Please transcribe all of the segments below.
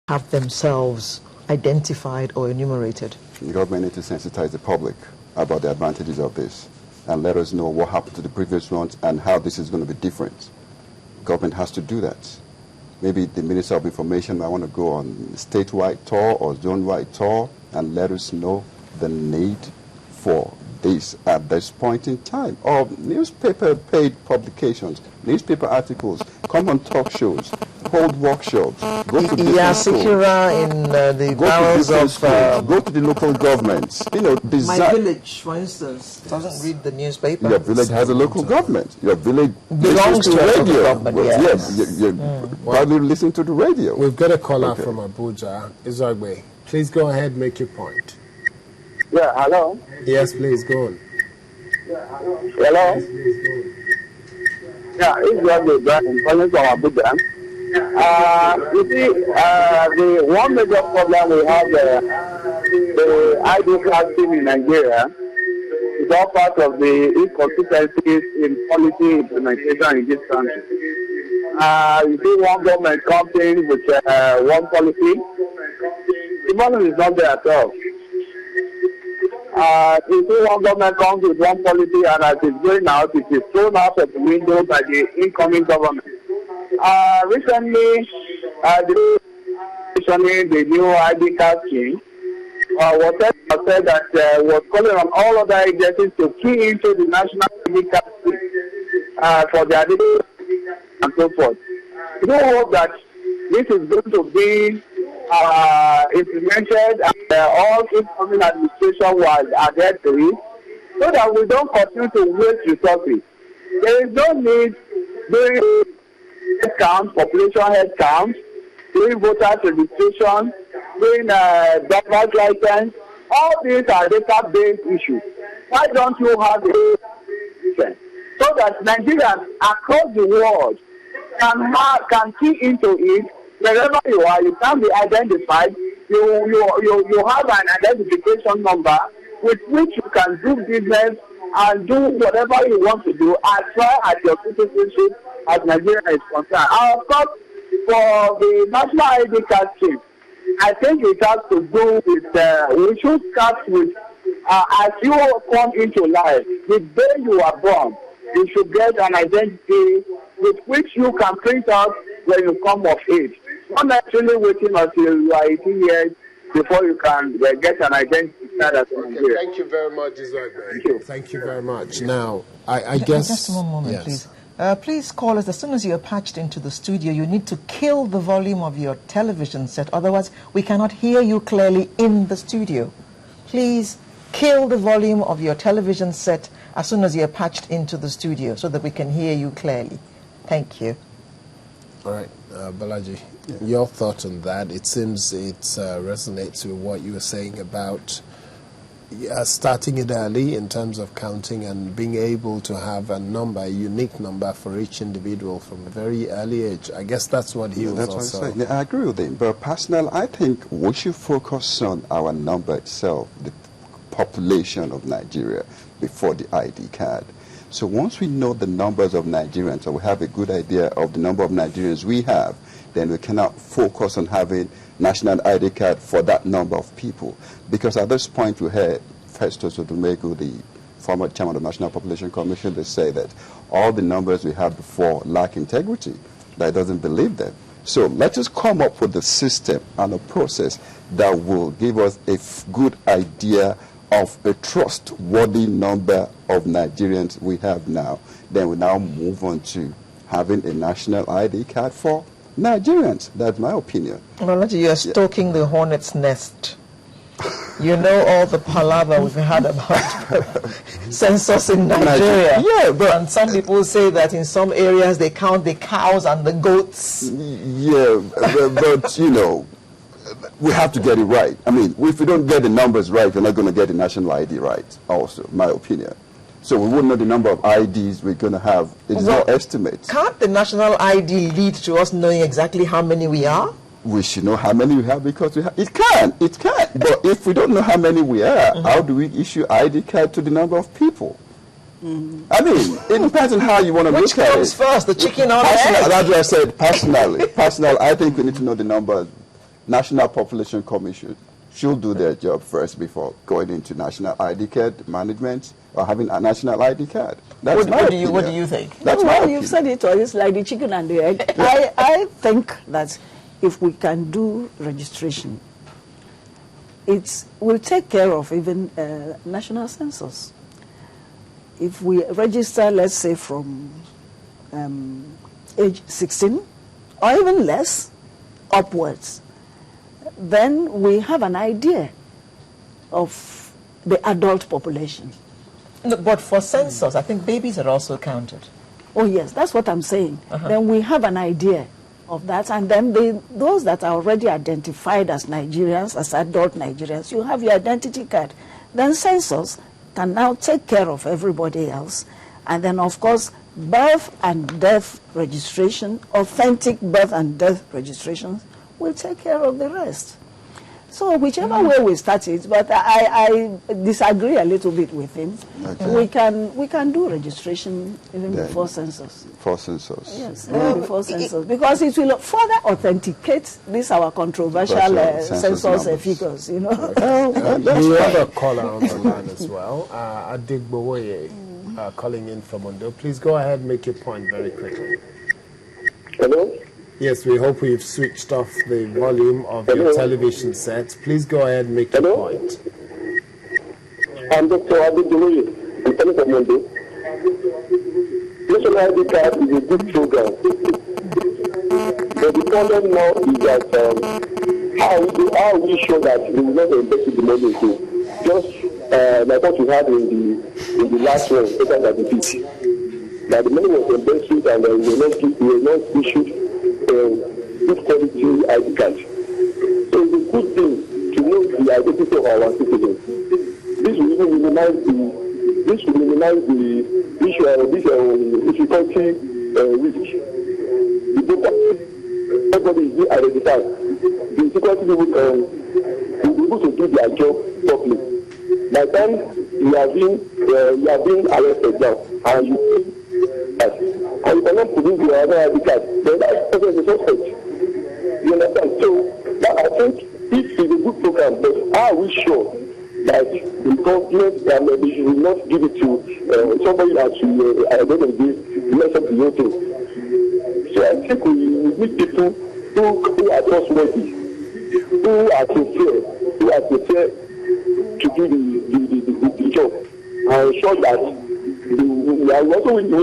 have themselves identified or enumerated? The government needs to sensitize the public about the advantages of this and let us know what happened to the previous ones and how this is going to be different. Government has to do that. Maybe the Minister of Information might want to go on statewide tour or zone-wide tour and let us know the need for this at this point in time. Or newspaper paid publications, newspaper articles, come on talk shows, hold workshops, go to business schools, in the bowels of... go to the local governments. You know, my village, for instance, doesn't read the newspaper. Your village has a local government. Your village belongs to radio. Government, well, yes, you're probably listening to the radio. We've got a caller from Abuja. Izagbe, please go ahead, make your point. Yeah, hello? Yes, please, go on. Hello? Yeah, it's Izagbe, I'm calling from Abuja. You see, the one major problem we have, the ID card scheme in Nigeria, is all part of the inconsistencies in policy implementation in this country. You see one government comes in with one policy, the money is not there at all. You see one government comes with one policy and as it's going out, it is thrown out of the window by the incoming government. Recently, the new ID card scheme said that was calling on all other agencies to key into the national ID card scheme for their data and so forth. We do hope that this is going to be implemented and all incoming administration will adhere to it so that we don't continue to waste resources. There is no need doing head count, population head count, doing voters registration, doing driver's license. All these are data-based issues. Why don't you have a so that Nigerians across the world can key into it wherever you are? You can be identified. You have an identification number with which you can do business and do whatever you want to do as far as your citizenship as Nigeria is concerned. Of course, for the national ID card scheme, I think it has to do with, we should start with, as you come into life, the day you are born, you should get an identity with which you can print out when you come of age. Not necessarily waiting until you are 18 years before you can get an identity card as a Nigerian. Thank you very much, Izagbe. Thank you very much. Now, I guess... Just one moment, yes. please. Please call us as soon as you are patched into the studio. You need to kill the volume of your television set, otherwise we cannot hear you clearly in the studio. Please kill the volume of your television set as soon as you are patched into the studio so that we can hear you clearly. Thank you. All right, Balaji, your thought on that? It seems it resonates with what you were saying about starting it early in terms of counting and being able to have a number, a unique number for each individual from a very early age. I guess that's what he was also... What I'm saying. I agree with him, but personally, I think we should focus on our number itself, the population of Nigeria, before the ID card. So once we know the numbers of Nigerians, or we have a good idea of the number of Nigerians we have, then we cannot focus on having national ID card for that number of people. Because at this point we heard Festus Odumegu, the former chairman of the National Population Commission, they say that all the numbers we had before lack integrity, that doesn't believe them. So let us come up with a system and a process that will give us a good idea of a trustworthy number of Nigerians we have now. Then we now move on to having a national ID card for Nigerians. That's my opinion. Well, you're stoking the hornet's nest. You know all the palaver we've had about census in Nigeria. Yeah, but... And some people say that in some areas they count the cows and the goats. Yeah, but you know, we have to get it right. I mean, if we don't get the numbers right, we're not going to get the national ID right also, my opinion. So we wouldn't know the number of IDs we're going to have. It's not estimates. Can't the national ID lead to us knowing exactly how many we are? We should know how many we have because we have. It can. But if we don't know how many we are, how do we issue ID card to the number of people? I mean, it depends on how you want to look at it. Which comes first, the chicken or the egg? That's what I said, personally, I think we need to know the numbers National Population Commission should do their job first before going into national ID card management or having a national ID card. That's What do you think? That's well, my you've opinion. said it all. It's like the chicken and the egg. I think that if we can do registration, it will take care of even national census. If we register, let's say, from age 16 or even less upwards, then we have an idea of the adult population. No, but for census, I think babies are also counted. Oh yes, that's what I'm saying. Then we have an idea of that, and then those that are already identified as Nigerians, as adult Nigerians, you have your identity card. Then census can now take care of everybody else. And then, of course, birth and death registration, authentic birth and death registrations, will take care of the rest. So whichever way we start it, but I disagree a little bit with him. Okay. We can do registration even before census. For census. Yes, even before census, because it will further authenticate this our controversial census figures. You know. We have a caller on the line as well. Adigbowoye, calling in from Ondo. Please go ahead and make your point very quickly. Hello? Yes, we hope we've switched off the volume of your television set. Please go ahead and make your point. I'm Dr. Adigbowoye. I'm calling from Ondo. National ID card is a good program. But the problem now is that how we show that we will not invest the money into just like what we had in the last one, better than the pitch. That the money was invested and we were not issued good quality ID card. So it's a good thing to know the identity of our citizens. This will even minimize the issue of this difficulty risk. Everybody is being identified. The security people will be able to do their job properly. By the time you are being arrested now, and you cannot put in your other ID card, then that person is a suspect. You understand? So I think this is a good program, but are we sure that the government will not give it to somebody that will at the end of the day mess up the whole thing? So I think we need people who are trustworthy, who are sincere to do the job, and ensure that we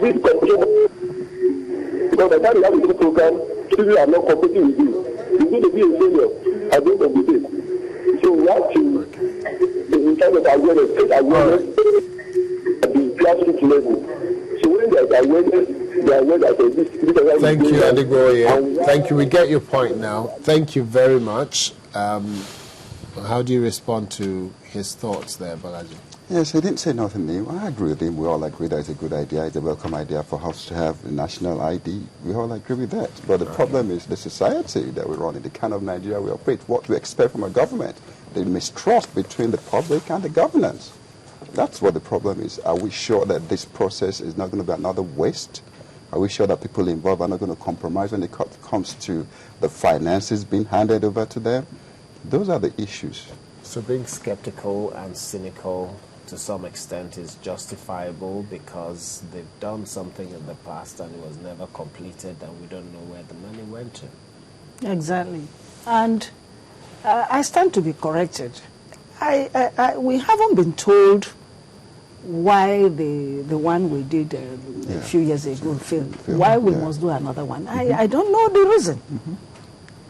need cooperation. Because by the time you have a good program, people are not cooperating with you. You're going to be a failure at the end of the day. So we have to, in terms of awareness, at the grassroots level. So when there is awareness, they are aware that this Thank you, Adigbowoye. Thank you. We get your point now. Thank you very much. How do you respond to his thoughts there, Balaji? Yes, he didn't say nothing new. I agree with him. We all agree that it's a good idea. It's a welcome idea for us to have a national ID. We all agree with that. But the problem is the society that we run in, the kind of Nigeria we operate, what we expect from a government, the mistrust between the public and the governance. That's what the problem is. Are we sure that this process is not going to be another waste? Are we sure that people involved are not going to compromise when it comes to the finances being handed over to them? Those are the issues. So being skeptical and cynical to some extent is justifiable because they've done something in the past and it was never completed and we don't know where the money went to. Exactly. And I stand to be corrected. We haven't been told why the one we did a few years ago failed. Why we must do another one. I don't know the reason.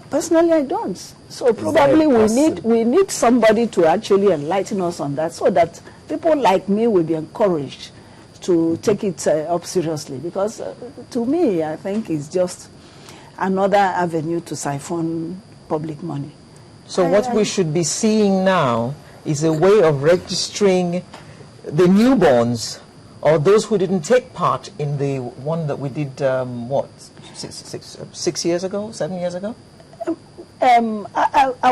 Personally, I don't. So probably we need somebody to actually enlighten us on that so that people like me will be encouraged to take it up seriously. Because to me, I think it's just another avenue to siphon public money. So what we should be seeing now is a way of registering the newborns or those who didn't take part in the one that we did, 6 years ago, 7 years ago? I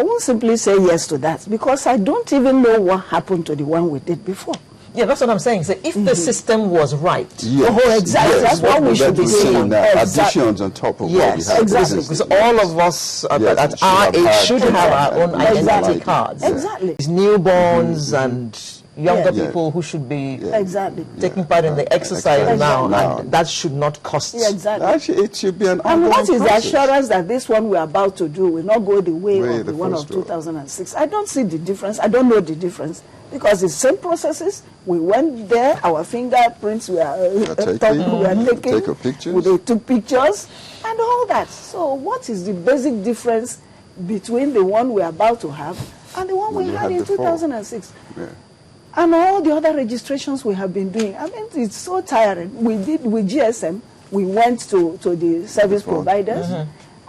won't simply say yes to that because I don't even know what happened to the one we did before. Yeah, that's what I'm saying. So if the system was right, Yes. Oh, exactly. That's what we should be doing. Exactly. Additions on top of yes, what we have. exactly. Because all of us at our age should have our own identity cards. Exactly. It's newborns and younger Yeah. people who should be Exactly. taking part in the exercise now, and that should not cost. Yeah, exactly. Actually, it should be an And ongoing what is the process. assurance that this one we're about to do will not go the way of the the one of first one. 2006? I don't see the difference. I don't know the difference. Because it's the same processes. We went there, our fingerprints were taken, Take your pictures. they took pictures, and all that. So what is the basic difference between the one we're about to have and the one we had in before. 2006? Yeah. And all the other registrations we have been doing. I mean, it's so tiring. We did with GSM, we went to the service providers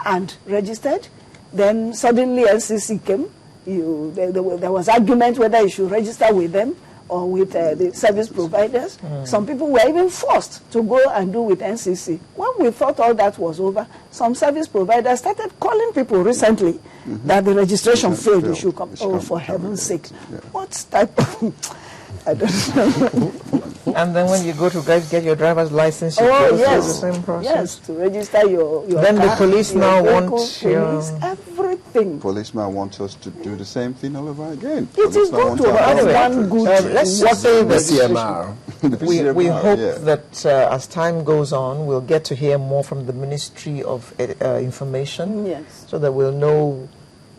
and registered. Then suddenly LCC came. There was argument whether you should register with them or with the service providers. Some people were even forced to go and do with NCC. When we thought all that was over, some service providers started calling people recently that the registration failed. You should come. Oh, for heaven's sake. Yeah. What type of... I don't know. And then when you go to get your driver's license, you Oh, go through yes. the same process. Yes, to register your Then the car, police your now vehicle, want your- police, everything. Policeman wants us to do the same thing all over again. It is Policeman good wants to our have Anyway, one good let's just say The that CMR. we hope yeah. that as time goes on, we'll get to hear more from the Ministry of Information, Yes. so that we'll know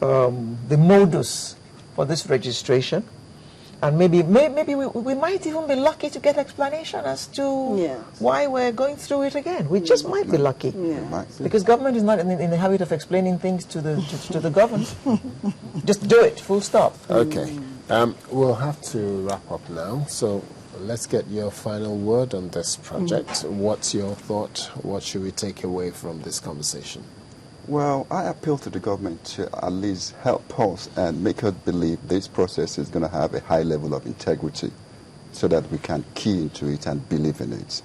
the modus for this registration. And maybe we might even be lucky to get explanation as to Yes. why we're going through it again. We just might be lucky. Might be. Because government is not in the habit of explaining things to the governed. Just do it, full stop. Okay. We'll have to wrap up now. So let's get your final word on this project. What's your thought? What should we take away from this conversation? Well, I appeal to the government to at least help us and make us believe this process is going to have a high level of integrity so that we can key into it and believe in it.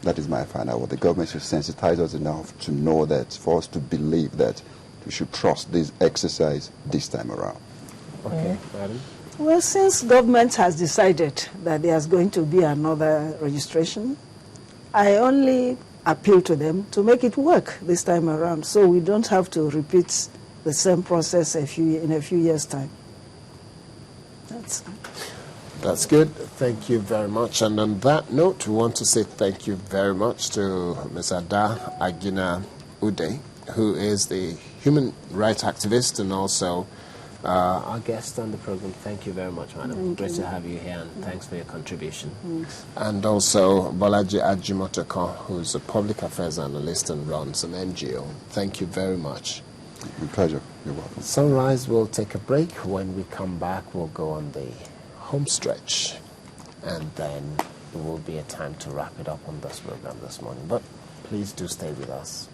That is my final word. The government should sensitize us enough to know that, for us to believe that we should trust this exercise this time around. Okay, Madam? Well, since government has decided that there's going to be another registration, I only appeal to them to make it work this time around, so we don't have to repeat the same process in a few years' time. That's good. Thank you very much. And on that note, we want to say thank you very much to Ms. Ada Agina Ude, who is the human rights activist and also our guest on the program. Thank you very much, madam. Great to have you here, and thanks for your contribution. And also Bolaji Ajimotoko, who's a public affairs analyst and runs an NGO. Thank you very much. My pleasure. You're welcome. Sunrise will take a break. When we come back, we'll go on the home stretch, and then it will be a time to wrap it up on this program this morning. But please do stay with us.